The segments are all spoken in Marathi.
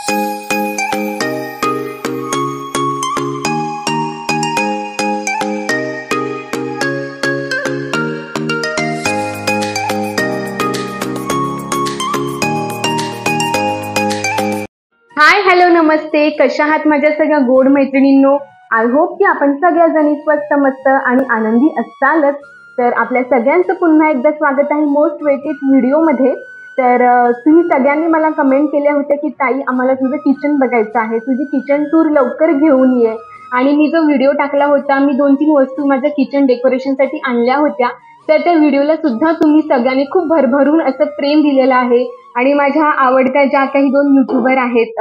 हाय हॅलो नमस्ते, कशा आहात माझ्या सगळ्या गोड मैत्रिणींनो। आय होप की आपण सगळ्या जणी स्वस्त मस्त आणि आनंदी असालच। तर आपल्या सगळ्यांचं पुन्हा एकदा स्वागत आहे मोस्ट वेटेड व्हिडिओमध्ये। तर तुम्ही सगळ्यांनी मला कमेंट केल्या होत्या की ताई आम्हाला तुझं किचन बघायचं आहे, तुझी किचन टूर लवकर घेऊन ये। आणि मी जो व्हिडिओ टाकला होता, मी 2-3 वस्तू माझ्या किचन डेकोरेशनसाठी आणल्या होत्या, तर त्या व्हिडिओला सुद्धा तुम्ही सगळ्यांनी खूप भरभरून असं प्रेम दिलेलं आहे। आणि माझ्या आवडत्या ज्या काही 2 यूट्यूबर आहेत,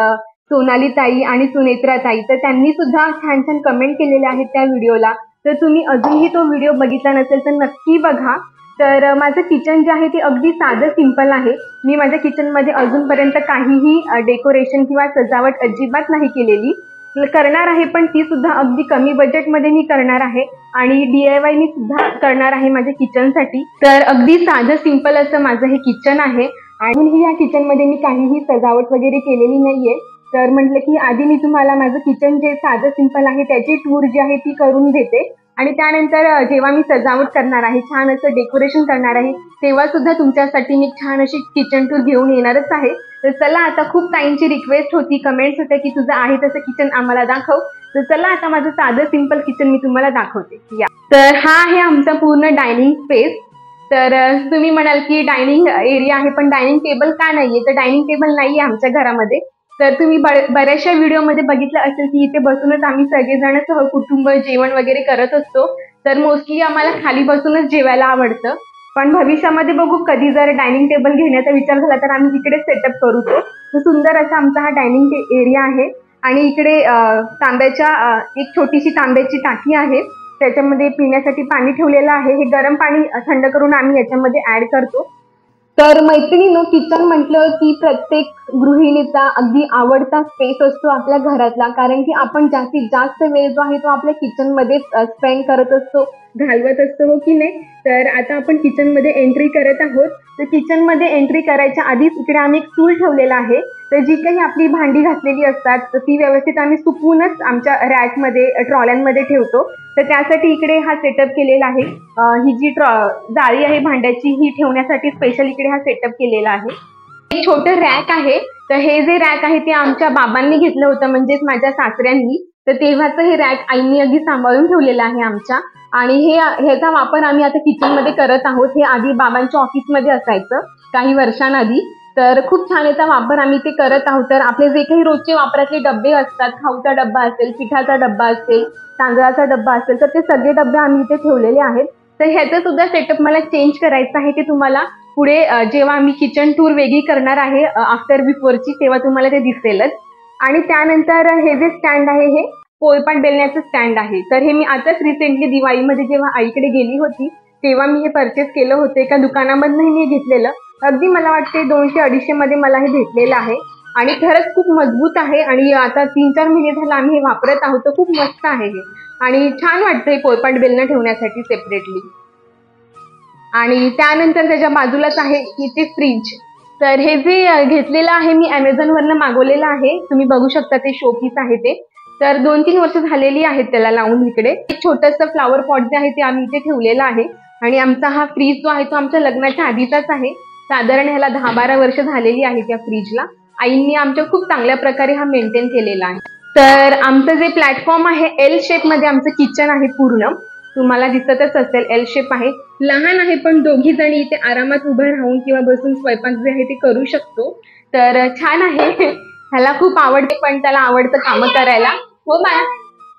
सोनाली ताई आणि सुनेत्रा ताई, तर त्यांनी सुद्धा छान छान कमेंट केलेले आहेत त्या व्हिडिओला। तर तुम्ही अजूनही तो व्हिडिओ बघितला नसेल तर नक्की बघा। तर माझं किचन जे आहे ते अगदी साधं सिंपल आहे। मी माझ्या किचनमध्ये अजूनपर्यंत काहीही डेकोरेशन किंवा सजावट अजिबात नाही केलेली, करणार आहे, पण ती सुद्धा अगदी कमी बजेटमध्ये मी करणार आहे आणि DIY मी सुद्धा करणार आहे माझ्या किचनसाठी। तर अगदी साधं सिंपल असं माझं हे किचन आहे आणि या किचनमध्ये मी काहीही सजावट वगैरे केलेली नाहीये। तर म्हटलं की आधी मी तुम्हाला माझं किचन जे साधं सिंपल आहे त्याची टूर जी आहे ती करून देते आणि त्यानंतर जेव्हा मी सजावट करणार आहे, छान असं डेकोरेशन करणार आहे, तेव्हा सुद्धा तुमच्यासाठी मी छान अशी किचन टूर घेऊन येणारच आहे। तर चला, आता खूप ताईंची रिक्वेस्ट होती, कमेंट्स होत्या की तुझं आहे तसं किचन आम्हाला दाखव। तर चला आता माझं साधं सिंपल किचन मी तुम्हाला दाखवते या। तर हा आहे आमचा पूर्ण डायनिंग स्पेस। तर तुम्ही म्हणाल की डायनिंग एरिया आहे पण डायनिंग टेबल का नाहीये, तर डायनिंग टेबल नाहीये आमच्या घरामध्ये। तर तुम्ही बऱ्याचशा व्हिडिओमध्ये बघितलं असेल की इथे बसूनच आम्ही सगळेजण सहकुटुंब जेवण वगैरे करत असतो। तर मोस्टली आम्हाला खाली बसूनच जेवायला आवडतं, पण भविष्यामध्ये बघू, कधी जर डायनिंग टेबल घेण्याचा विचार झाला तर आम्ही इकडे सेटअप करू। तो सुंदर असा आमचा हा डायनिंग एरिया आहे आणि इकडे तांब्याच्या एक छोटीशी तांब्याची टाकी आहे, त्याच्यामध्ये पिण्यासाठी पाणी ठेवलेलं आहे। हे गरम पाणी थंड करून आम्ही याच्यामध्ये ऍड करतो। तर मैत्रिणींनो, किचन म्हटलं की प्रत्येक गृहिणीचा अगदी आवडता स्पेस असतो आपल्या घरातला, कारण की आपण जास्तीत जास्त वेळ जो आहे तो आपल्या किचन मध्ये स्पेंड करत असतो, घालवत असतो, हो की नाही। तर आता आपण किचन मध्ये एंट्री करत आहोत। तर किचन मध्ये एंट्री करायच्या आधीच इकडे आम्ही एक स्टूल ठेवलेला आहे। तर जी काही आपली भांडी घासलेली असतात तर ती व्यवस्थित आम्ही सुकवूनच आमच्या रॅकमध्ये ट्रॉल्यांमध्ये ठेवतो। तर त्यासाठी इकडे हा सेटअप केलेला आहे। ही जी जाळी आहे भांड्याची ही ठेवण्यासाठी स्पेशल इकडे हा सेटअप केलेला आहे। एक छोटं रॅक आहे। तर हे जे रॅक आहे ते आमच्या बाबांनी घेतलं होतं, म्हणजेच माझ्या सासऱ्यांनी। तर तेव्हाचं हे रॅक आईंनी अगदी सांभाळून ठेवलेलं आहे आमच्या, आणि ह्याचा वापर आम्ही आता किचन मध्ये करत आहोत। हे आधी बाबांच्या ऑफिसमध्ये असायचं काही वर्षांआधी, तर खूप छान याचा वापर आम्ही ते करत आहोत। तर आपले जे काही रोजचे वापरातले डब्बे असतात, खाऊचा डब्बा असेल, पिठाचा डब्बा असेल, तांदळाचा डब्बा असेल, तर ते सगळे डब्बे आम्ही इथे ठेवलेले आहेत। तर ह्याचं सुद्धा सेटअप मला चेंज करायचं आहे, ते तुम्हाला पुढे जेव्हा आम्ही किचन टूर वेगळी करणार आहे आफ्टर बिफोरची, तेव्हा तुम्हाला ते दिसेलच। आणि त्यानंतर हे जे स्टँड आहे हे पोळपाट बेलण्याचं स्टँड आहे। तर हे मी आताच रिसेंटली दिवाळीमध्ये जेव्हा आईकडे गेली होती तेव्हा मी हे परचेस केलं होतं, एका दुकानामधून मी घेतलेलं। अगदी मला वाटते 200-250 मध्ये मला हे भेटलेलं आहे आणि खरंच खूप मजबूत आहे आणि आता 3-4 महिने झाला आम्ही हे वापरत आहोत। तर खूप मस्त आहे हे आणि छान वाटतंय पोळपाट बेलणं ठेवण्यासाठी सेपरेटली। आणि त्यानंतर त्याच्या बाजूलाच आहे इथे फ्रीज। तर हे जे घेतलेलं आहे मी Amazon वरनं मागवलेलं आहे, तुम्ही बघू शकता ते शोपीस आहे ते। तर 2-3 वर्ष झालेली आहेत त्याला लावून। इकडे एक छोटंसं फ्लॉवर पॉट जे आहे ते आम्ही इथे ठेवलेलं आहे आणि आमचा हा फ्रीज जो आहे तो आमच्या लग्नाच्या आधीचाच आहे। साधारण ह्याला 10-12 वर्ष झालेली आहेत त्या फ्रीजला। आईंनी आमच्या खूप चांगल्या प्रकारे हा मेंटेन केलेला आहे। तर आमचं जे प्लॅटफॉर्म आहे L शेप मध्ये आमचं किचन आहे पूर्ण, तुम्हाला दिसतच असेल L शेप आहे। लहान आहे पण दोघी जणी इथे आरामात उभं राहून किंवा बसून स्वयंपाक जे आहे ते करू शकतो। तर छान आहे, ह्याला खूप आवडते, पण त्याला आवडतं कामं करायला। हो बाय,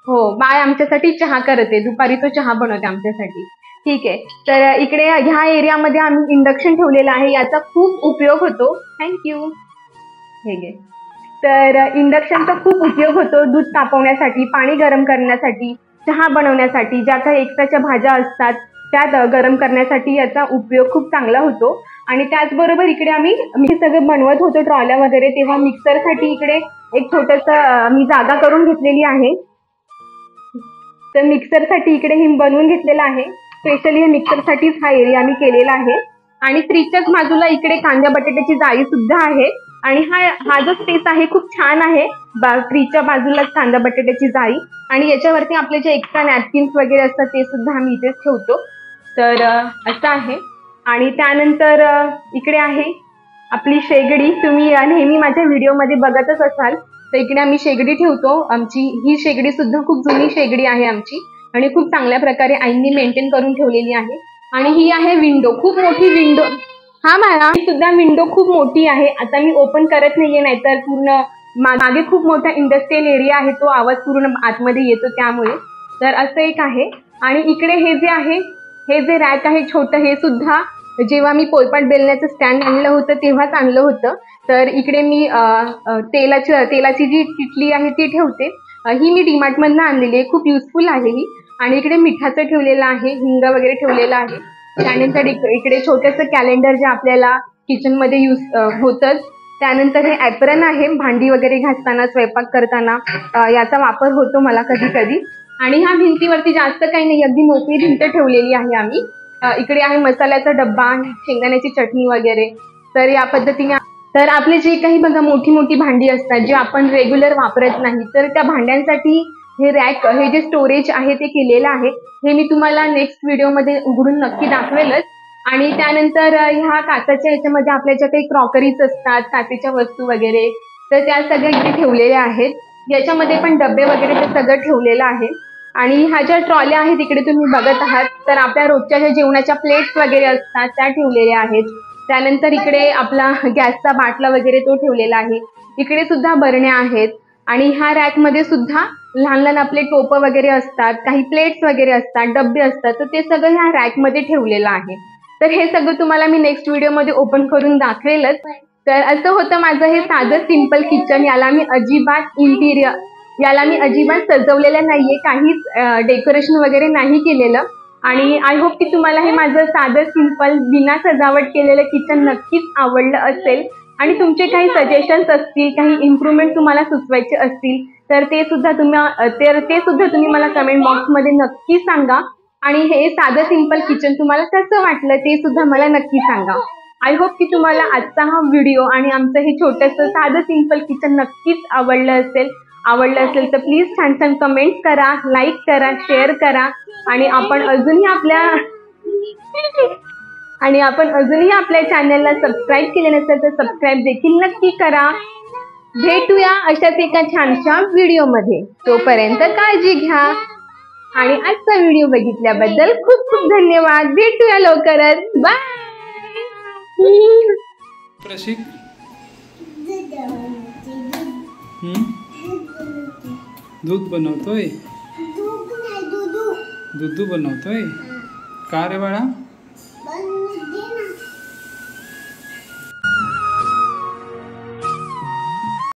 हो बाय आमच्यासाठी चहा करते, दुपारी तो चहा बनवते आमच्यासाठी। ठीक आहे, तर इकडे ह्या एरियामध्ये आम्ही इंडक्शन ठेवलेलं आहे, याचा खूप उपयोग होतो। थँक्यू, हे घे। तर इंडक्शनचा खूप उपयोग होतो दूध तापवण्यासाठी, पाणी गरम करण्यासाठी, चहा बनवण्यासाठी, ज्या काही एक्स्ट्राच्या भाज्या असतात त्यात गरम करण्यासाठी याचा उपयोग खूप चांगला होतो। आणि त्याचबरोबर इकडे आम्ही सगळं बनवत होतो ट्रॉल्या वगैरे, तेव्हा मिक्सरसाठी इकडे एक छोटंसं मी जागा करून घेतलेली आहे। तर मिक्सरसाठी इकडे ही बनवून घेतलेलं आहे, स्पेशली हे मिक्सरसाठीच हा एरिया मी केलेला आहे। आणि फ्रीजच्याच बाजूला इकडे कांद्या बटाट्याची जाळी सुद्धा आहे। आणि हा जो स्पेस आहे खूप छान आहे. फ्रीजच्या बाजूला कांदा बटाट्याची जाळी आणि याच्यावरती आपले जे एक्स्ट्रा नॅपकिन्स वगैरे असतात ते सुद्धा आम्ही इथेच ठेवतो. तर असं आहे. आणि त्यानंतर इकडे आहे आपली शेगडी. तुम्ही नेहमी माझ्या व्हिडिओमध्ये बघतच असाल. तर इकडे आम्ही शेगडी ठेवतो. आमची ही शेगडी सुद्धा खूप जुनी शेगडी आहे आमची आणि खूप चांगल्या प्रकारे आईंनी मेंटेन करून ठेवलेली आहे. आणि ही आहे विंडो, खूप मोठी विंडो. हा मला सुद्धा विंडो खूप मोठी आहे. आता मी ओपन करत नाहीये, नाहीतर पूर्ण मागे खूप मोठा इंडस्ट्रियल एरिया आहे, तो आवाज पूर्ण आतमध्ये येतो त्यामुळे. तर असं एक आहे. आणि इकडे हे जे आहे, हे जे रॅक आहे छोटं, हे सुद्धा जेव्हा मी पोळपाट बेलण्याचं स्टँड आणलं होतं तेव्हाच आणलं होतं. तर इकडे मी तेलाची जी किटली आहे ती ठेवते. ही मी डीमार्ट मधनं आणलेली आहे, खूप युजफुल आहे ही. आणि इकडे मिठाचं ठेवलेलं आहे, हिंग वगैरे ठेवलेलं आहे. त्यानंतर इकडे छोटंसं कॅलेंडर जे आपल्याला किचन मध्ये यूज होतच. त्यानंतर हे ॲप्रन आहे, भांडी वगैरे घासताना, स्वयंपाक करताना याचा वापर होतो मला कधी कधी. आणि ह्या भिंतीवरती जास्त काही नाही, अगदी मोकळी भिंत ठेवलेली आहे आम्ही. इकडे आहे मसाल्याचा डब्बा, शेंगदाण्याची चटणी वगैरे. तर या पद्धतीने तर आपले जे काही बघा मोठी मोठी भांडी असतात जे आपण रेग्युलर वापरत नाही, तर त्या भांड्यांसाठी हे रॅक, हे जे स्टोरेज आहे ते केलेलं आहे. हे मी तुम्हाला नेक्स्ट व्हिडिओमध्ये उघडून नक्की दाखवेलच. आणि त्यानंतर ह्या काचेच्या याच्यामध्ये आपल्या ज्या काही क्रॉकरीज असतात, काचेच्या वस्तू वगैरे, तर त्या सगळ्या इथे ठेवलेल्या आहेत. याच्यामध्ये पण डबे वगैरे ते सगळं ठेवलेलं आहे. आणि ह्या ज्या ट्रॉल्या आहेत तिकडे तुम्ही बघत आहात, तर आपल्या रोजच्या ज्या जेवणाच्या प्लेट्स वगैरे असतात त्या ठेवलेल्या आहेत. त्यानंतर इकडे आपला गॅसचा बाटला वगैरे तो ठेवलेला आहे. इकडे सुद्धा बरण्या आहेत. आणि ह्या रॅकमध्ये सुद्धा लहान लहान आपले टोपं वगैरे असतात, काही प्लेट्स वगैरे असतात, डब्बे असतात, तर ते सगळं ह्या रॅकमध्ये ठेवलेलं आहे. तर हे सगळं तुम्हाला मी नेक्स्ट व्हिडिओमध्ये ओपन करून दाखवेलच. तर असं होतं माझं हे साधं सिंपल किचन. याला मी अजिबात सजवलेलं नाहीये, काहीच डेकोरेशन वगैरे नाही केलेलं. आणि आय होप की तुम्हाला हे माझं साधं सिंपल बिना सजावट केलेलं किचन नक्कीच आवडलं असेल. आणि तुमचे काही सजेशन्स असतील, काही इम्प्रूव्हमेंट तुम्हाला सुचवायचे असतील, तर ते सुद्धा तुम्ही मला कमेंट बॉक्समध्ये नक्की सांगा. आणि हे साधं सिंपल किचन तुम्हाला कसं वाटलं ते सुद्धा मला नक्की सांगा. आय होप की तुम्हाला आजचा हा व्हिडिओ आणि आमचं हे छोटंसं साधं सिंपल किचन नक्कीच आवडलं असेल तर प्लीज छान छान कमेंट करा, लाईक करा, शेअर करा. आणि आपण अजूनही आपल्या चॅनलला सबस्क्राईब केले नसेल तर सबस्क्राईब देखील नक्की करा. भेटूया अशाच एका छानशा व्हिडिओमध्ये. तोपर्यंत काळजी घ्या. आणि आजचा व्हिडिओ बघितल्याबद्दल खूप खूप धन्यवाद. भेटूया लवकरच. बाय. प्रशिक दूध बनवतोय, दूध बनवतोय. का रे बाळा?